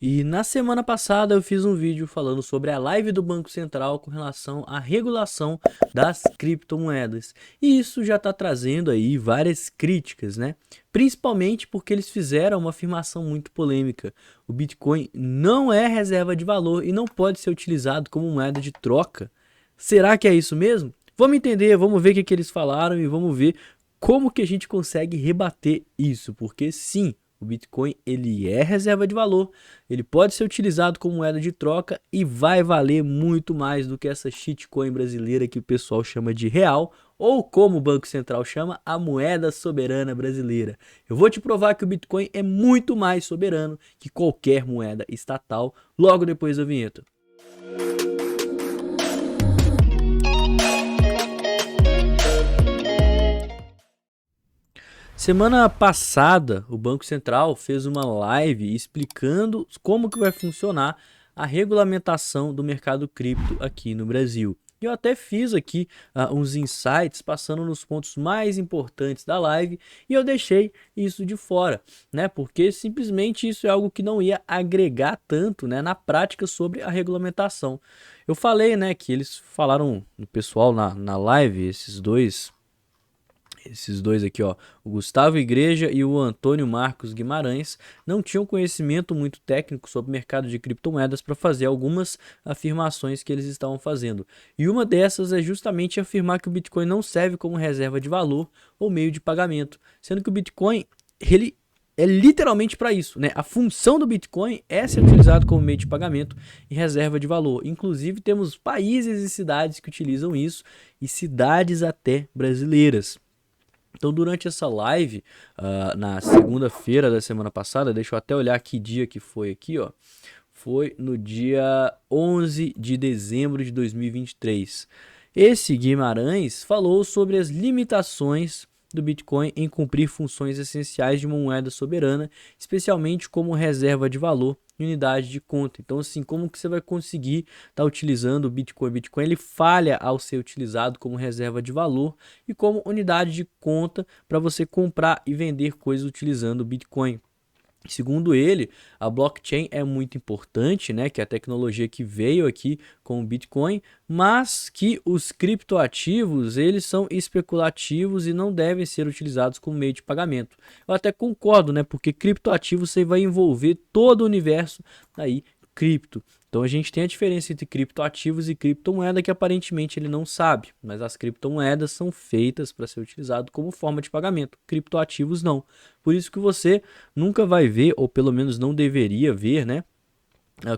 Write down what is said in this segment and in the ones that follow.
E na semana passada eu fiz um vídeo falando sobre a live do Banco Central com relação à regulação das criptomoedas. E isso já está trazendo aí várias críticas, né? Principalmente porque eles fizeram uma afirmação muito polêmica. O Bitcoin não é reserva de valor e não pode ser utilizado como moeda de troca. Será que é isso mesmo? Vamos entender, vamos ver o que eles falaram e vamos ver como que a gente consegue rebater isso, porque sim, o Bitcoin ele é reserva de valor, ele pode ser utilizado como moeda de troca e vai valer muito mais do que essa shitcoin brasileira que o pessoal chama de real, ou como o Banco Central chama, a moeda soberana brasileira. Eu vou te provar que o Bitcoin é muito mais soberano que qualquer moeda estatal logo depois da vinheta. Semana passada, o Banco Central fez uma live explicando como que vai funcionar a regulamentação do mercado cripto aqui no Brasil. Eu até fiz aqui uns insights passando nos pontos mais importantes da live e eu deixei isso de fora, né? Porque simplesmente isso é algo que não ia agregar tanto, né, na prática sobre a regulamentação. Eu falei, né, que eles falaram, o pessoal na live, esses dois aqui, ó, o Gustavo Igreja e o Antônio Marcos Guimarães, não tinham conhecimento muito técnico sobre o mercado de criptomoedas para fazer algumas afirmações que eles estavam fazendo. E uma dessas é justamente afirmar que o Bitcoin não serve como reserva de valor ou meio de pagamento, sendo que o Bitcoin, ele é literalmente para isso, né? A função do Bitcoin é ser utilizado como meio de pagamento e reserva de valor. Inclusive, temos países e cidades que utilizam isso, e cidades até brasileiras. Então, durante essa live, na segunda-feira da semana passada, deixa eu até olhar que dia que foi aqui, ó. Foi no dia 11 de dezembro de 2023. Esse Guimarães falou sobre as limitações do Bitcoin em cumprir funções essenciais de uma moeda soberana, especialmente como reserva de valor e unidade de conta. Então, assim, como que você vai conseguir estar utilizando o Bitcoin? O Bitcoin ele falha ao ser utilizado como reserva de valor e como unidade de conta para você comprar e vender coisas utilizando o Bitcoin. Segundo ele, a blockchain é muito importante, né, que é a tecnologia que veio aqui com o Bitcoin, mas que os criptoativos, eles são especulativos e não devem ser utilizados como meio de pagamento. Eu até concordo, né, porque criptoativos você vai envolver todo o universo aí cripto. Então a gente tem a diferença entre criptoativos e criptomoeda que aparentemente ele não sabe, mas as criptomoedas são feitas para ser utilizado como forma de pagamento, criptoativos não. Por isso que você nunca vai ver, ou pelo menos não deveria ver, né,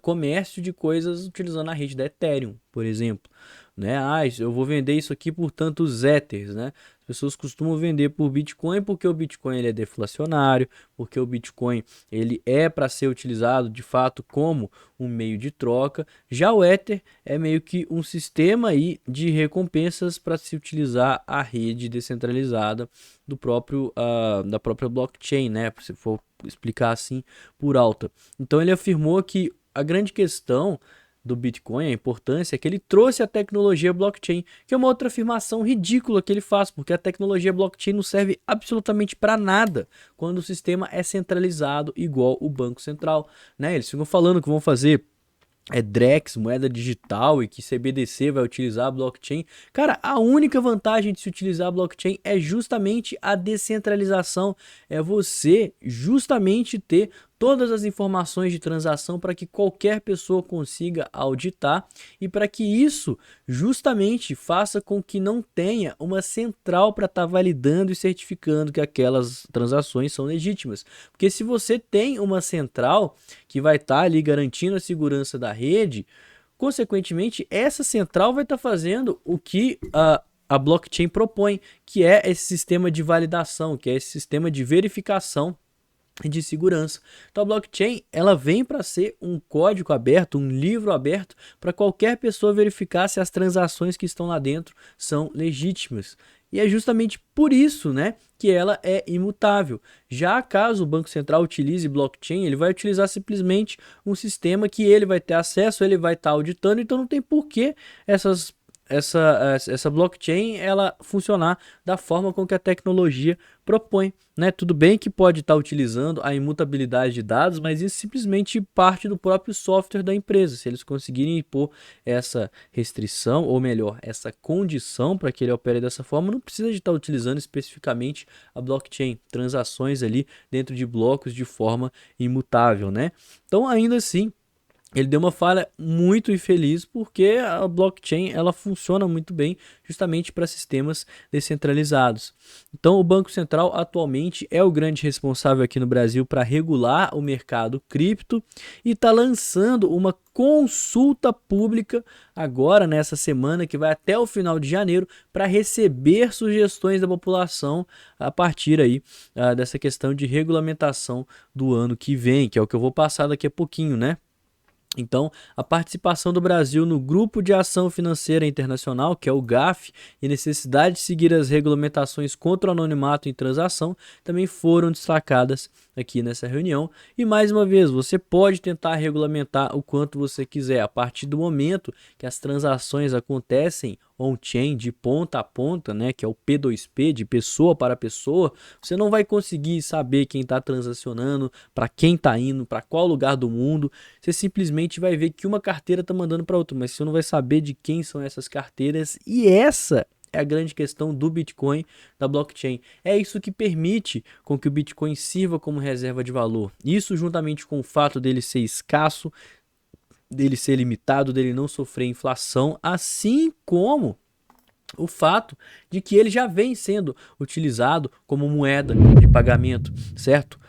comércio de coisas utilizando a rede da Ethereum, por exemplo, né? Ah, eu vou vender isso aqui por tantos Ethers, né? As pessoas costumam vender por Bitcoin porque o Bitcoin ele é deflacionário, porque o Bitcoin ele é para ser utilizado de fato como um meio de troca. Já o Ether é meio que um sistema aí de recompensas para se utilizar a rede descentralizada da própria blockchain, né? Se for explicar assim por alta. Então ele afirmou que a grande questão do Bitcoin, a importância é que ele trouxe a tecnologia blockchain, que é uma outra afirmação ridícula que ele faz, porque a tecnologia blockchain não serve absolutamente para nada quando o sistema é centralizado igual o Banco Central, né? Eles ficam falando que vão fazer Drex, moeda digital, e que CBDC vai utilizar a blockchain. Cara, a única vantagem de se utilizar a blockchain é justamente a descentralização, é você justamente ter todas as informações de transação para que qualquer pessoa consiga auditar e para que isso justamente faça com que não tenha uma central para estar validando e certificando que aquelas transações são legítimas. Porque se você tem uma central que vai estar ali garantindo a segurança da rede, consequentemente, essa central vai estar fazendo o que a blockchain propõe, que é esse sistema de validação, que é esse sistema de verificação e de segurança. Então a blockchain ela vem para ser um código aberto, um livro aberto para qualquer pessoa verificar se as transações que estão lá dentro são legítimas. E é justamente por isso, né, que ela é imutável. Já caso o Banco Central utilize blockchain, ele vai utilizar simplesmente um sistema que ele vai ter acesso, ele vai estar auditando, então não tem por que essas essa blockchain ela funcionar da forma com que a tecnologia propõe, né? Tudo bem que pode estar utilizando a imutabilidade de dados, mas isso simplesmente parte do próprio software da empresa. Se eles conseguirem impor essa restrição, ou melhor, essa condição para que ele opere dessa forma, não precisa de estar utilizando especificamente a blockchain, transações ali dentro de blocos de forma imutável, né? Então, ainda assim, ele deu uma falha muito infeliz porque a blockchain ela funciona muito bem justamente para sistemas descentralizados. Então, o Banco Central atualmente é o grande responsável aqui no Brasil para regular o mercado cripto e está lançando uma consulta pública agora nessa semana que vai até o final de janeiro para receber sugestões da população a partir aí dessa questão de regulamentação do ano que vem, que é o que eu vou passar daqui a pouquinho, né? Então, a participação do Brasil no Grupo de Ação Financeira Internacional, que é o GAF, e a necessidade de seguir as regulamentações contra o anonimato em transação também foram destacadas aqui nessa reunião. E mais uma vez, você pode tentar regulamentar o quanto você quiser, a partir do momento que as transações acontecem on-chain, de ponta a ponta, né, que é o P2P, de pessoa para pessoa, você não vai conseguir saber quem está transacionando, para quem está indo, para qual lugar do mundo. Você simplesmente vai ver que uma carteira está mandando para outra, mas você não vai saber de quem são essas carteiras. E essa é a grande questão do Bitcoin, da blockchain. É isso que permite com que o Bitcoin sirva como reserva de valor. Isso juntamente com o fato dele ser escasso, dele ser limitado, dele não sofrer inflação, assim como o fato de que ele já vem sendo utilizado como moeda de pagamento, certo?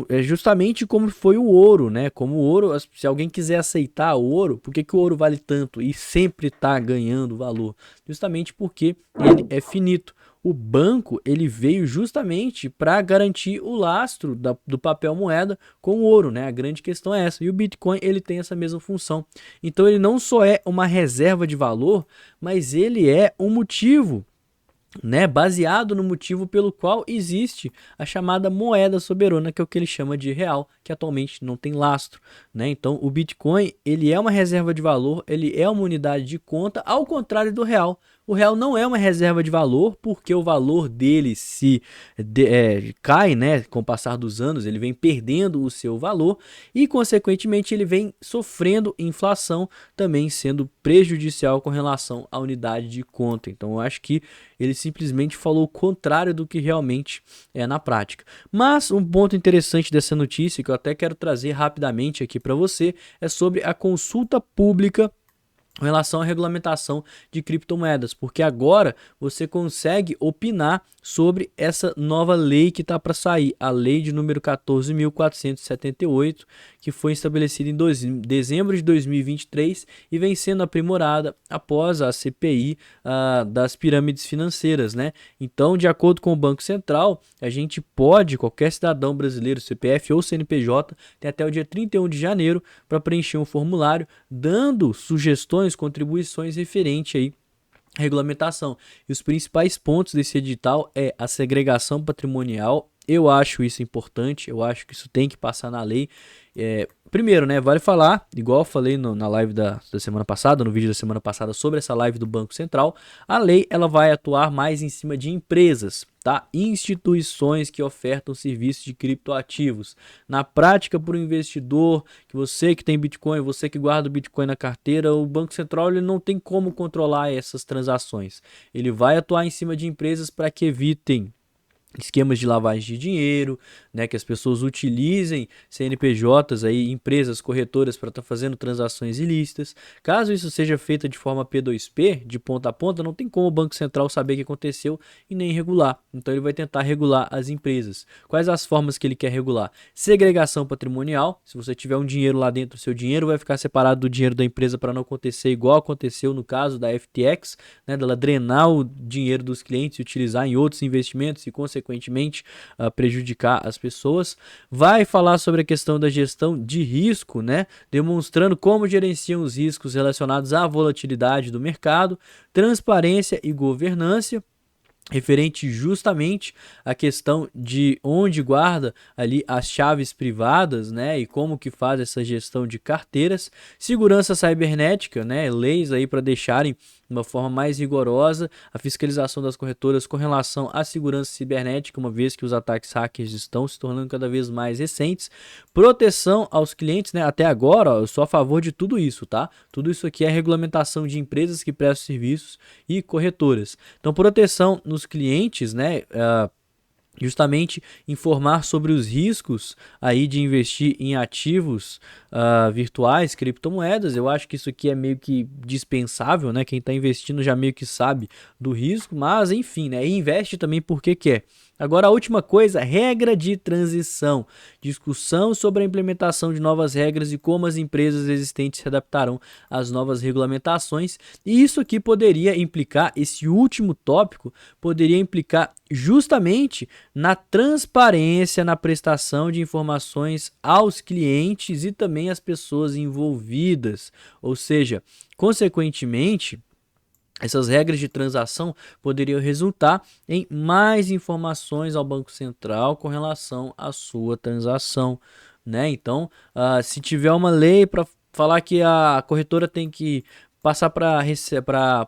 É justamente como foi o ouro, né? Como o ouro, se alguém quiser aceitar o ouro, por que o ouro vale tanto e sempre está ganhando valor? Justamente porque ele é finito. O banco ele veio justamente para garantir o lastro do papel moeda com o ouro, né? A grande questão é essa. E o Bitcoin ele tem essa mesma função. Então ele não só é uma reserva de valor, mas ele é um motivo, né, baseado no motivo pelo qual existe a chamada moeda soberana, que é o que ele chama de real, que atualmente não tem lastro, né? Então, o Bitcoin, ele é uma reserva de valor, ele é uma unidade de conta, ao contrário do real. O real não é uma reserva de valor, porque o valor dele cai, né, com o passar dos anos, ele vem perdendo o seu valor e, consequentemente, ele vem sofrendo inflação, também sendo prejudicial com relação à unidade de conta. Então, eu acho que ele simplesmente falou o contrário do que realmente é na prática. Mas um ponto interessante dessa notícia, que eu até quero trazer rapidamente aqui para você, é sobre a consulta pública em relação à regulamentação de criptomoedas, porque agora você consegue opinar sobre essa nova lei que está para sair, a lei de número 14.478, que foi estabelecida em dezembro de 2023 e vem sendo aprimorada após a CPI das pirâmides financeiras, né? Então, de acordo com o Banco Central, a gente pode, qualquer cidadão brasileiro, CPF ou CNPJ, tem até o dia 31 de janeiro para preencher um formulário, dando sugestões, contribuições referente aí à regulamentação. E os principais pontos desse edital é a segregação patrimonial. Eu acho isso importante, eu acho que isso tem que passar na lei. Primeiro, né, vale falar, igual eu falei na live da semana passada, no vídeo da semana passada sobre essa live do Banco Central, a lei ela vai atuar mais em cima de empresas, tá? Instituições que ofertam serviços de criptoativos. Na prática, para o investidor, que você que tem Bitcoin, você que guarda o Bitcoin na carteira, o Banco Central ele não tem como controlar essas transações. Ele vai atuar em cima de empresas para que evitem esquemas de lavagem de dinheiro, né, que as pessoas utilizem CNPJs aí, empresas corretoras para estar fazendo transações ilícitas. Caso isso seja feito de forma P2P, de ponta a ponta, não tem como o Banco Central saber o que aconteceu e nem regular. Então ele vai tentar regular as empresas. Quais as formas que ele quer regular? Segregação patrimonial. Se você tiver um dinheiro lá dentro, o seu dinheiro vai ficar separado do dinheiro da empresa para não acontecer igual aconteceu no caso da FTX, né, dela drenar o dinheiro dos clientes e utilizar em outros investimentos e consequentemente prejudicar as pessoas. Vai falar sobre a questão da gestão de risco, né? Demonstrando como gerenciam os riscos relacionados à volatilidade do mercado, transparência e governança, referente justamente à questão de onde guarda ali as chaves privadas, né, e como que faz essa gestão de carteiras, segurança cibernética, né, leis aí para deixarem uma forma mais rigorosa a fiscalização das corretoras com relação à segurança cibernética, uma vez que os ataques hackers estão se tornando cada vez mais recentes. Proteção aos clientes, né? Até agora, ó, eu sou a favor de tudo isso, tá? Tudo isso aqui é regulamentação de empresas que prestam serviços e corretoras. Então, proteção nos clientes, né? Justamente informar sobre os riscos aí de investir em ativos virtuais, criptomoedas. Eu acho que isso aqui é meio que dispensável, né? Quem está investindo já meio que sabe do risco, mas enfim, né? E investe também porque quer. Agora, a última coisa, regra de transição. Discussão sobre a implementação de novas regras e como as empresas existentes se adaptarão às novas regulamentações. E isso aqui poderia implicar, esse último tópico, poderia implicar justamente na transparência na prestação de informações aos clientes e também às pessoas envolvidas. Ou seja, consequentemente, essas regras de transação poderiam resultar em mais informações ao Banco Central com relação à sua transação, né? Então, se tiver uma lei para falar que a corretora tem que passar para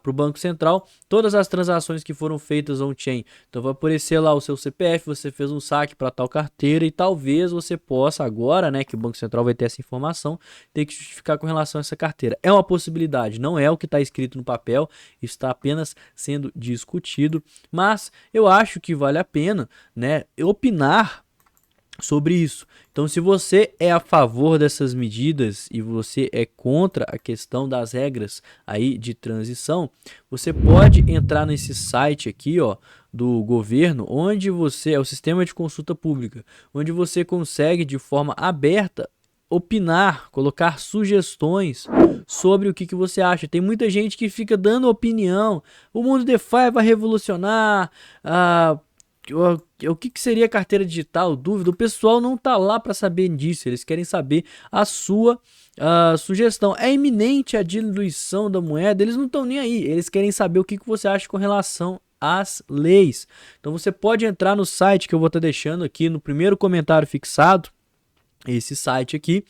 o Banco Central todas as transações que foram feitas on-chain. Então vai aparecer lá o seu CPF, você fez um saque para tal carteira e talvez você possa agora, né, que o Banco Central vai ter essa informação, ter que justificar com relação a essa carteira. É uma possibilidade, não é o que está escrito no papel, está apenas sendo discutido, mas eu acho que vale a pena, né, opinar sobre isso. Então, se você é a favor dessas medidas e você é contra a questão das regras aí de transição, você pode entrar nesse site aqui, ó, do governo, onde você é o sistema de consulta pública, onde você consegue de forma aberta opinar, colocar sugestões sobre o que você acha. Tem muita gente que fica dando opinião. O mundo DeFi vai revolucionar. O que seria carteira digital? Dúvida. O pessoal não tá lá para saber disso. Eles querem saber a sua sugestão. É iminente a diluição da moeda. Eles não estão nem aí. Eles querem saber o que você acha com relação às leis. Então você pode entrar no site que eu vou estar deixando aqui no primeiro comentário fixado. Esse site aqui.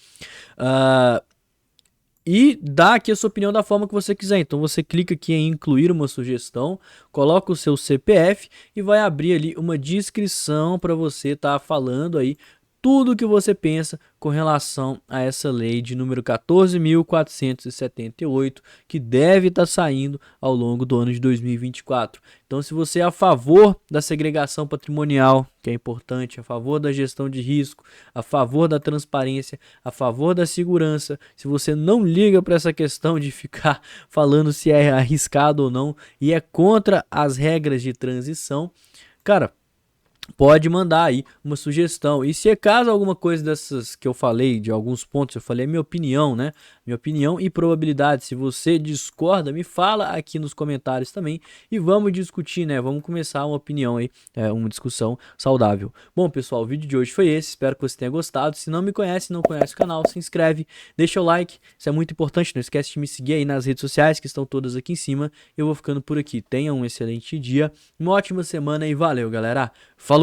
E dá aqui a sua opinião da forma que você quiser. Então você clica aqui em incluir uma sugestão, coloca o seu CPF e vai abrir ali uma descrição para você estar falando aí tudo o que você pensa com relação a essa lei de número 14.478, que deve estar saindo ao longo do ano de 2024. Então, se você é a favor da segregação patrimonial, que é importante, a favor da gestão de risco, a favor da transparência, a favor da segurança, se você não liga para essa questão de ficar falando se é arriscado ou não e é contra as regras de transição, cara, pode mandar aí uma sugestão. E se é caso alguma coisa dessas que eu falei, de alguns pontos, eu falei minha opinião, né? Minha opinião e probabilidade. Se você discorda, me fala aqui nos comentários também e vamos discutir, né? Vamos começar uma opinião aí, uma discussão saudável. Bom, pessoal, o vídeo de hoje foi esse. Espero que você tenha gostado. Se não me conhece, não conhece o canal, se inscreve, deixa o like. Isso é muito importante. Não esquece de me seguir aí nas redes sociais que estão todas aqui em cima. Eu vou ficando por aqui. Tenha um excelente dia, uma ótima semana e valeu, galera. Falou!